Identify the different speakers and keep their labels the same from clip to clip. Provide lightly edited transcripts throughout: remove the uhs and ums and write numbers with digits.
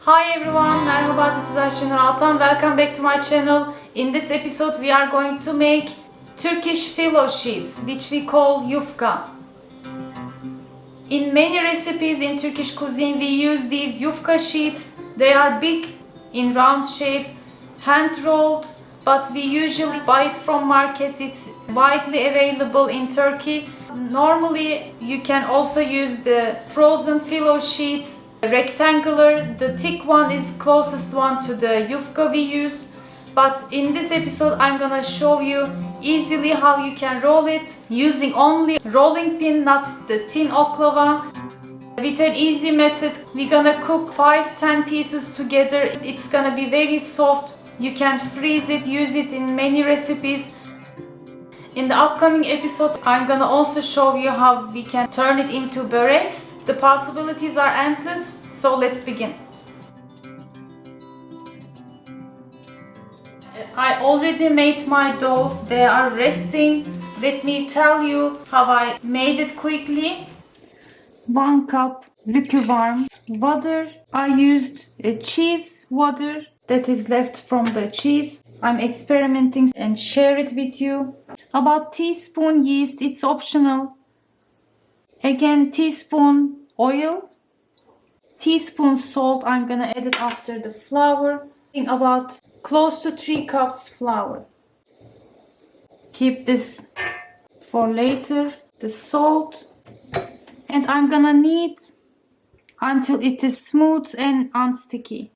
Speaker 1: Hi everyone, merhaba, this is Ayşenur Altan. Welcome back to my channel. In this episode we are going to make Turkish filo sheets, which we call yufka. In many recipes in Turkish cuisine we use these yufka sheets. They are big, in round shape, hand rolled, but we usually buy it from markets. It's widely available in Turkey. Normally you can also use the frozen filo sheets. Rectangular, the thick one is closest one to the yufka we use, but in this episode I'm gonna show you easily how you can roll it using only rolling pin, not the tin oklava. With an easy method, we're gonna cook 5-10 pieces together. It's gonna be very soft. You can freeze it, use it in many recipes. In the upcoming episode, I'm gonna also show you how we can turn it into böreğs. The possibilities are endless, so let's begin. I already made my dough. They are resting. Let me tell you how I made it quickly. 1 cup lukewarm water. I used a cheese water that is left from the cheese. I'm experimenting and share it with you. About teaspoon yeast, it's optional. Again, teaspoon oil. Teaspoon salt, I'm gonna add it after the flour. In about close to 3 cups flour. Keep this for later. The salt. And I'm gonna knead until it is smooth and unsticky.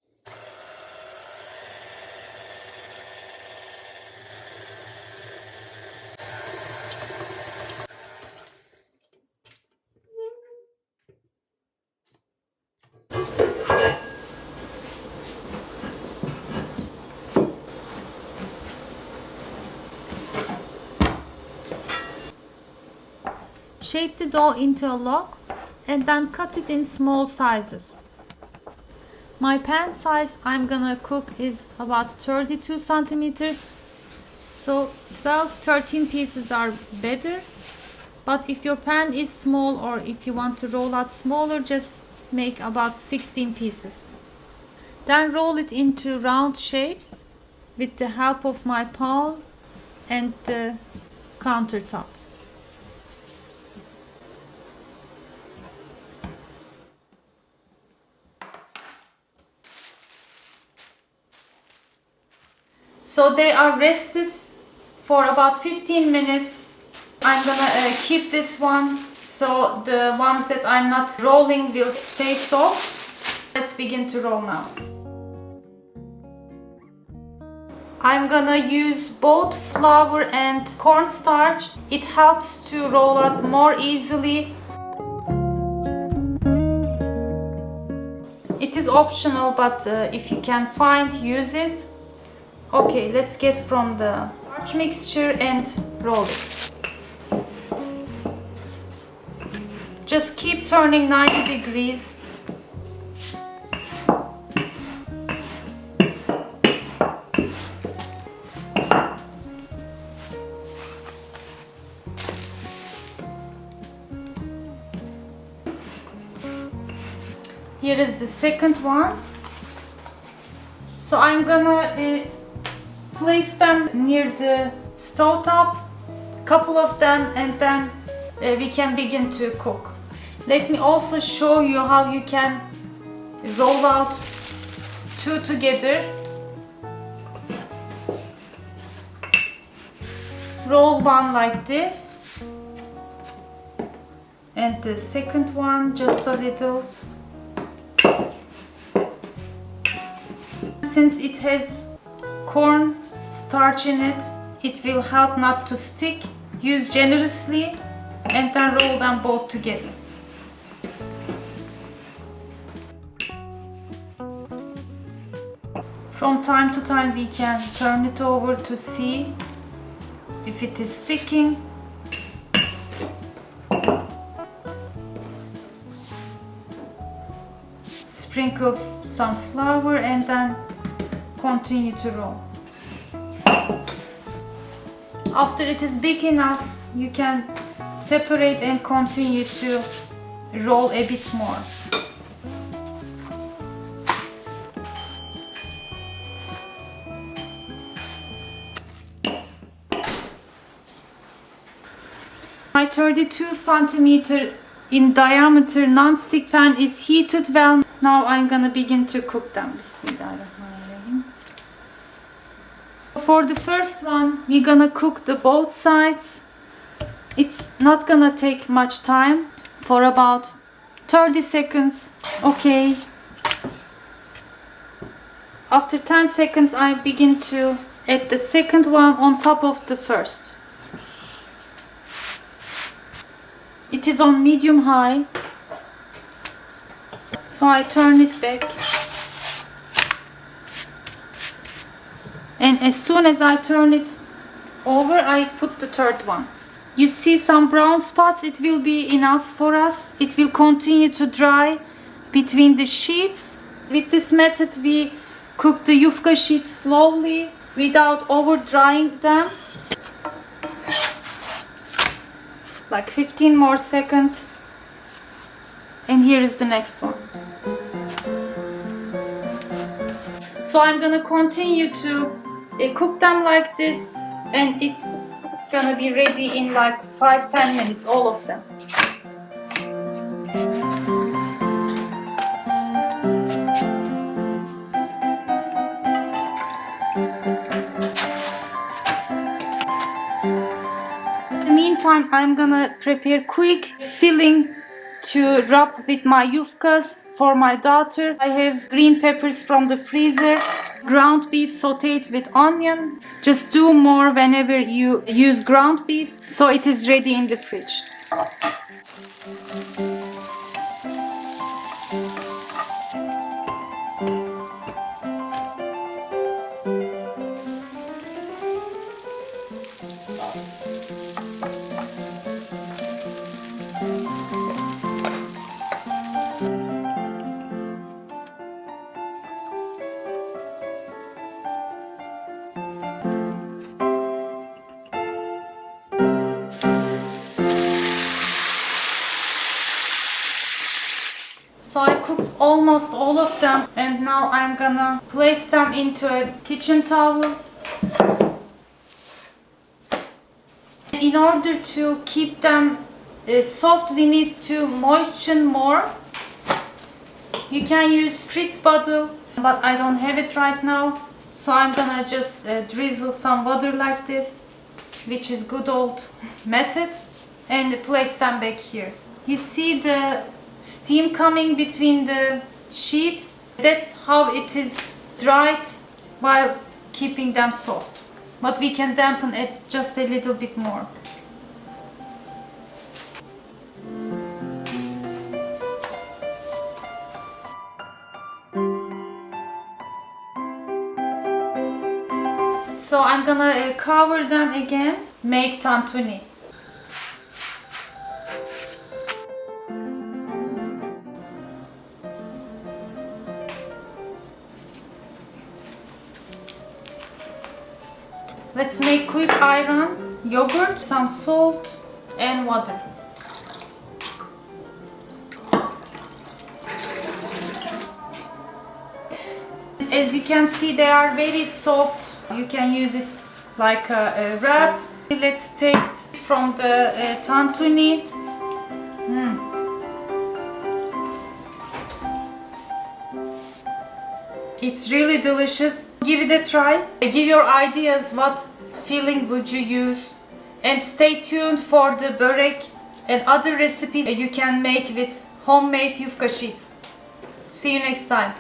Speaker 1: Shape the dough into a log and then cut it in small sizes. My pan size I'm gonna cook is about 32 centimeters, so 12-13 pieces are better. But if your pan is small or if you want to roll out smaller, just make about 16 pieces. Then roll it into round shapes with the help of my palm and the countertop. So they are rested for about 15 minutes. I'm gonna keep this one so the ones that I'm not rolling will stay soft. Let's begin to roll now. I'm gonna use both flour and cornstarch. It helps to roll out more easily. It is optional, but if you can find, use it. Okay, let's get from the starch mixture and roll it. Just keep turning 90 degrees. Here is the second one. So I'm gonna place them near the stove top, couple of them, and then we can begin to cook. Let me also show you how you can roll out 2 together. Roll one like this and the second one just a little. Since it has corn starch in it, it will help not to stick. Use generously and then roll them both together. From time to time we can turn it over to see if it is sticking. Sprinkle some flour and then continue to roll. After it is big enough, you can separate and continue to roll a bit more. my 32 centimeter in diameter non-stick pan is heated well. Now I'm gonna begin to cook them. Bismillahirrahmanirrahim. For the first one, we're gonna cook the both sides. It's not gonna take much time, for about 30 seconds. Okay. After 10 seconds, I begin to add the second one on top of the first. It is on medium high, so I turn it back, and as soon as I turn it over, I put the third one. You see some brown spots, it will be enough for us. It will continue to dry between the sheets. With this method we cook the yufka sheets slowly without over drying them. Like 15 more seconds, and here is the next one. So I'm gonna continue to cook them like this, and it's gonna be ready in like 5-10 minutes, all of them. Meantime, I'm gonna prepare quick filling to rub with my yufkas for my daughter. I have green peppers from the freezer, ground beef sauteed with onion. Just do more whenever you use ground beef, so it is ready in the fridge. So I cooked almost all of them, and now I'm gonna place them into a kitchen towel. In order to keep them soft, we need to moisten more. You can use spritz bottle, but I don't have it right now. So I'm gonna just drizzle some water like this, which is good old method, and place them back here. You see the steam coming between the sheets? That's how it is dried while keeping them soft. But we can dampen it just a little bit more. So I'm gonna cover them again, make tantuni. Let's make quick ayran, yogurt, some salt and water. As you can see, they are very soft. You can use it like a wrap. Let's taste from the tantuni. It's really delicious. Give it a try. Give your ideas what filling would you use, and stay tuned for the börek and other recipes you can make with homemade yufka sheets. See you next time.